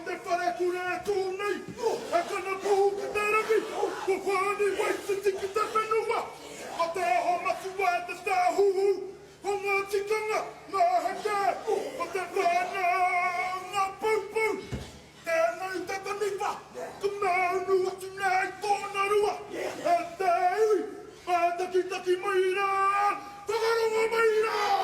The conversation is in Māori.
te whare kure tōnei, e kana pō ki te rangi, ko whāni waiti tiki te whenua, a te aho matua e te tāhuhu, o ngā tikanga, ngā heke, o te whāna, ngā pūpū, tēnei te taniwa, ka maunu atu nei tōna rua, e te iwi, a taki taki maira, whakaronga maira!